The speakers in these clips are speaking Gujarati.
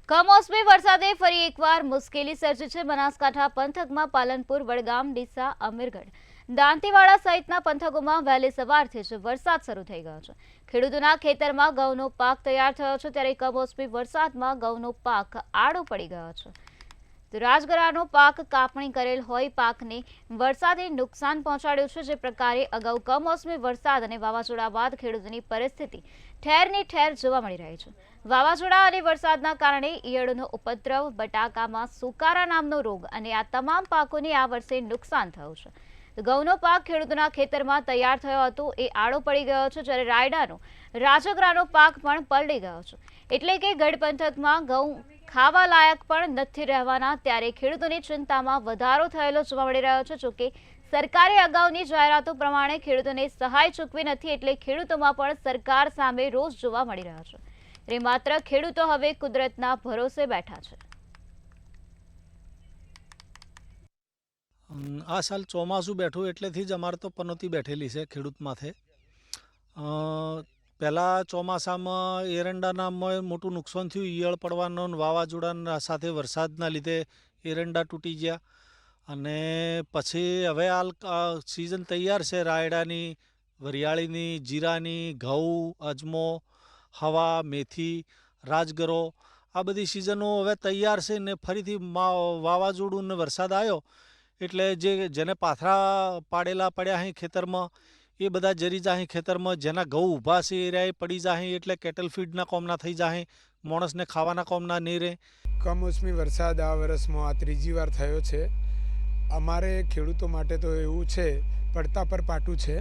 કમોસમી વરસાદે ફરી એકવાર મુશ્કેલી સર્જી છે। બનાસકાંઠા પંથકમાં પાલનપુર, વડગામ, ડીસા, અમીરગઢ, દાંતીવાડા સહિતના પંથકોમાં વહેલી સવારથી જ વરસાદ શરૂ થઈ ગયો છે। ખેડૂતોના ખેતરમાં ઘઉંનો પાક તૈયાર થયો છે, ત્યારે કમોસમી વરસાદમાં ઘઉંનો પાક આડો પડી ગયો છે। તો રાજગરાનો પાક કાપણી કરેલ હોય પાકને વરસાદે નુકસાન પહોંચાડ્યું છે। જે પ્રકારે અગાઉ કમોસમી વરસાદ અને વાવાઝોડા બાદ ખેડૂતોની પરિસ્થિતિ ઠેરની ઠેર જોવા મળી રહી છે। વાવાઝોડા અને વરસાદના કારણે ઈયળનો ઉપદ્રવ, બટાકામાં સુકારા નામનો રોગ અને આ તમામ પાકોને આ વર્ષે નુકસાન થયું છે। ઘઉંનો પાક ખેડૂતોના ખેતરમાં તૈયાર થયો હતો એ આડો પડી ગયો છે, જ્યારે રાયડાનો, રાજગરાનો પાક પણ પલળી ગયો છે। એટલે કે ગઢ પંથકમાં ઘઉં ખાવા લાયક પણ નથી રહેવાના, ત્યારે ખેડૂતોની ચિંતામાં વધારો થયેલો જોવા મળી રહ્યો છે। જોકે સરકારે અગાઉની જાહેરાતો પ્રમાણે ખેડૂતોને સહાય ચૂકવી નથી, એટલે ખેડૂતોમાં પણ સરકાર સામે રોષ જોવા મળી રહ્યો છે। ત્યારે માત્ર ખેડૂતો હવે કુદરતના ભરોસે બેઠા છે। આ સાલ ચોમાસું બેઠું એટલેથી જ અમારે તો પનોતી બેઠેલી છે ખેડૂત માથે। પહેલાં ચોમાસામાં એરંડાના મોટું નુકસાન થયું, ઈયળ પડવાનો ને વાવાઝોડા સાથે વરસાદના લીધે એરંડા તૂટી ગયા। અને પછી હવે હાલ સિઝન તૈયાર છે રાયડાની, વરિયાળીની, જીરાની, ઘઉં, અજમો, હવા, મેથી, રાજગરો, આ બધી સિઝનો હવે તૈયાર છે ને ફરીથી વાવાઝોડું ને વરસાદ આવ્યો એટલે જેને પાથરા પાડેલા પડ્યા અહીં ખેતરમાં એ બધા જરી જાહી ખેતરમાં, જેના ઘઉં ઊભા છે એ રહ્યા પડી જાહી, એટલે કેટલ ફીડના કોમના થઈ જાહી, માણસને ખાવાના કોમના નહીં રહે। કમોસમી વરસાદ આ વર્ષમાં આ ત્રીજી વાર થયો છે। અમારે ખેડૂતો માટે તો એવું છે, પડતા પર પાટું છે।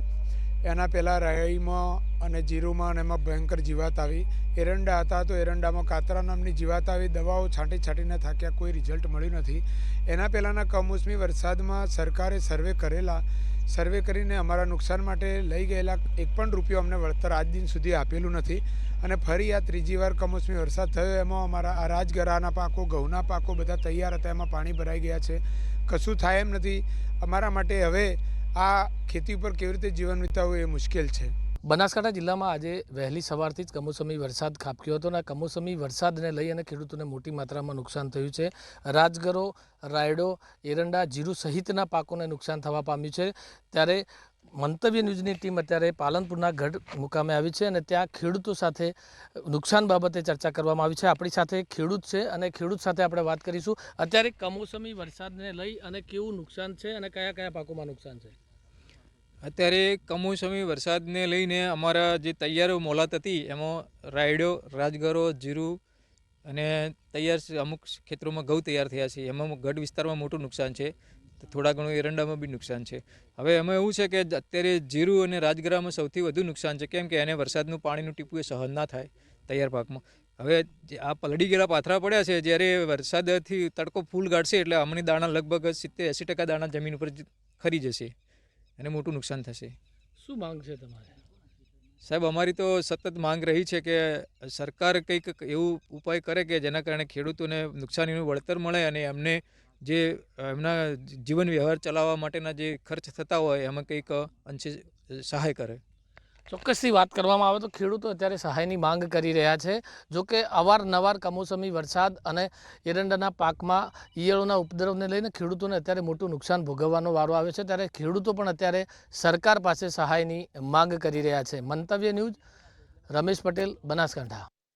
એના પહેલાં રાઈમાં અને જીરુમાં અને એમાં ભયંકર જીવાત આવી। એરંડા હતા તો એરંડામાં કાતરા નામની જીવાત આવી, દવાઓ છાંટીને થાક્યા, કોઈ રિઝલ્ટ મળ્યું નથી। એના પહેલાંના કમોસમી વરસાદમાં સરકારે સર્વે કરીને અમારા નુકસાન માટે લઈ ગયેલા એક પણ રૂપિયો અમને વળતર આજ દિન સુધી આપેલું નથી। અને ફરી આ ત્રીજી વાર કમોસમી વરસાદ થયો, એમાં અમારા આ રાજગરાના પાકો, ઘઉંના પાકો બધા તૈયાર હતા, એમાં પાણી ભરાઈ ગયા છે, કશું થાય એમ નથી। અમારા માટે હવે આ ખેતી ઉપર કેવી રીતે જીવન વિતાવવું એ મુશ્કેલ છે। બનાસકાંઠા જિલ્લામાં આજે વહેલી સવારથી જ કમોસમી વરસાદ ખાબક્યો હતો અને કમોસમી વરસાદને લઈ અને ખેડૂતોને મોટી માત્રામાં નુકસાન થયું છે। રાજગરો, રાયડો, એરંડા, જીરું સહિતના પાકોને નુકસાન થવા પામ્યું છે। ત્યારે મંતવ્ય ન્યૂઝની ટીમ અત્યારે પાલનપુરના ગઢ મુકામે આવી છે અને ત્યાં ખેડૂતો સાથે નુકસાન બાબતે ચર્ચા કરવામાં આવી છે। આપણી સાથે ખેડૂત છે અને ખેડૂત સાથે આપણે વાત કરીશું। અત્યારે કમોસમી વરસાદને લઈ અને કેવું નુકસાન છે અને કયા કયા પાકોમાં નુકસાન છે? અત્યારે કમોસમી વરસાદને લઈને અમારા જે તૈયાર મોલાત હતી એમાં રાયડો, રાજગરો, જીરું અને તૈયાર અમુક ખેતરોમાં ઘઉં તૈયાર થયા છે, એમાં ગઢ વિસ્તારમાં મોટું નુકસાન છે, થોડા ઘણું એરંડામાં બી નુકસાન છે। હવે એમાં એવું છે કે અત્યારે જીરું અને રાજગરામાં સૌથી વધુ નુકસાન છે, કેમ કે એને વરસાદનું પાણીનું ટીપું એ સહન ના થાય તૈયાર પાકમાં। હવે આ પલળી ગયેલા પાથરા પડ્યા છે, જ્યારે વરસાદથી તડકો ફૂલ ગાળશે એટલે અમની દાણા લગભગ 70-80% દાણા જમીન ઉપર ખરી જશે અને મોટું નુકસાન થશે। શું માંગ છે તમારે? સાહેબ, અમારી તો સતત માંગ રહી છે કે સરકાર કંઈક એવું ઉપાય કરે કે જેના કારણે ખેડૂતોને નુકસાનીનું વળતર મળે અને એમને જે એમના જીવન વ્યવહાર ચલાવવા માટેના જે ખર્ચ થતા હોય એમાં કંઈક અંશે સહાય કરે। ચોક્કસથી વાત કરવામાં આવે તો ખેડૂતો અત્યારે સહાયની માંગ કરી રહ્યા છે। જોકે અવારનવાર કમોસમી વરસાદ અને એરંડાના પાકમાં ઈયળોના ઉપદ્રવને લઈને ખેડૂતોને અત્યારે મોટું નુકસાન ભોગવવાનો વારો આવે છે, ત્યારે ખેડૂતો પણ અત્યારે સરકાર પાસે સહાયની માંગ કરી રહ્યા છે। મંતવ્ય ન્યૂઝ, રમેશ પટેલ, બનાસકાંઠા।